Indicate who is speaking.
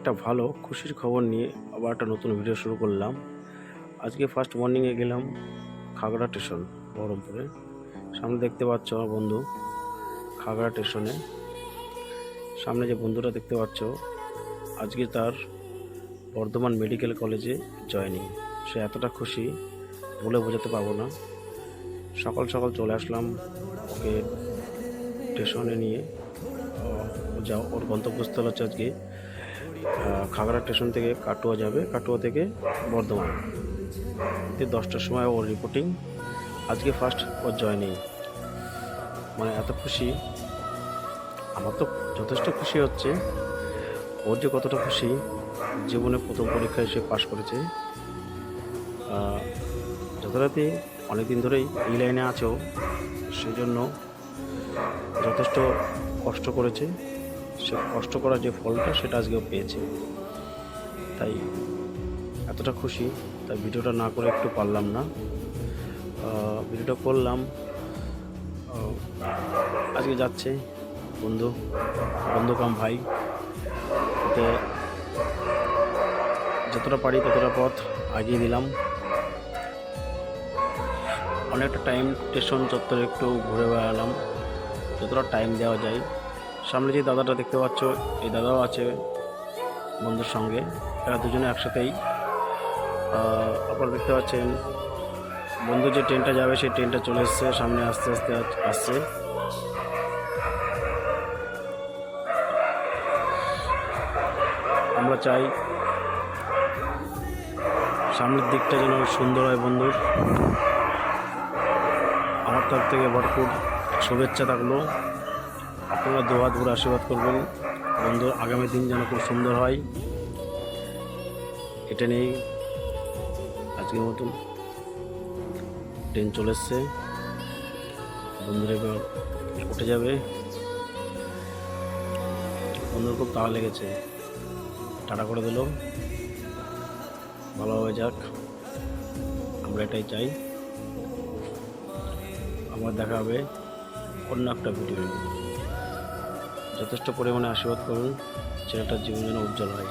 Speaker 1: একটা ভালো খুশির খবর নিয়ে আবার একটা নতুন ভিডিও শুরু করলাম। আজকে ফার্স্ট মর্নিংয়ে গেলাম খাগড়া স্টেশন বহরমপুরে। সামনে দেখতে পাচ্ছ আমার বন্ধু খাগড়া স্টেশনে। সামনে যে বন্ধুটা দেখতে পাচ্ছ আজকে তার বর্ধমান মেডিকেল কলেজে জয়েনিং। সে এতটা খুশি বলে বোঝাতে পারবো না। সকাল সকাল চলে আসলাম ওকে স্টেশনে নিয়ে। যাও ওর গন্তব্যস্থল হচ্ছে আজকে খাগড়া স্টেশন থেকে কাটোয়া যাবে, কাটোয়া থেকে বর্ধমান। 10টার সময় ওর রিপোর্টিং। আজকে ফার্স্ট ওর জয়েনিং। মানে এত খুশি, আমার তো যথেষ্ট খুশি হচ্ছে। ওর যে কতটা খুশি, জীবনে প্রথম পরীক্ষায় সে পাশ করেছে। যথারীতি অনেকদিন ধরেই এই লাইনে আছেও, সেই জন্য যথেষ্ট কষ্ট করেছে। সে কষ্ট করার যে ফলটা সেটা আজকেও পেয়েছে। তাই এতটা খুশি, তাই ভিডিওটা না করে একটু পারলাম না। ভিডিওটা করলাম। আজকে যাচ্ছে বন্ধু কাম ভাই, ওকে যতটা পারি ততটা পথ আগিয়ে দিলাম। অনেকটা টাইম স্টেশন চত্বরে একটু ঘুরে বেড়ালাম, যতটা টাইম দেওয়া যায়। সামনে যে দাদাটা দেখতে পাচ্ছ, এই দাদাও আছে বন্ধুর সঙ্গে। এরা দুজনে একসাথেই। আপনারা দেখতে পাচ্ছেন বন্ধু যে ট্রেনটা যাবে সেই ট্রেনটা চলে এসছে, সামনে আস্তে আস্তে আসছে। আমরা চাই সামনের দিকটা যেন সুন্দর হয় বন্ধুর। আমার তরফ থেকে ভরপুর শুভেচ্ছা থাকলো। আপনারা দোয়া ধরে আশীর্বাদ করবেন বন্ধুর আগামী দিন যেন খুব সুন্দর হয়। এটা নিয়েই আজকের মতন ট্রেন চলে এসছে। বন্ধুরা এবার উঠে যাবে। বন্ধুর খুব তাড়া লেগেছে, টাটা করে দিল। ভালোভাবে যাক, আমরা এটাই চাই। আমার দেখা হবে অন্য একটা ভিডিও। যথেষ্ট পরিমাণে আশীর্বাদ করুন, ছেলেটার জীবন যেন উজ্জ্বল হয়।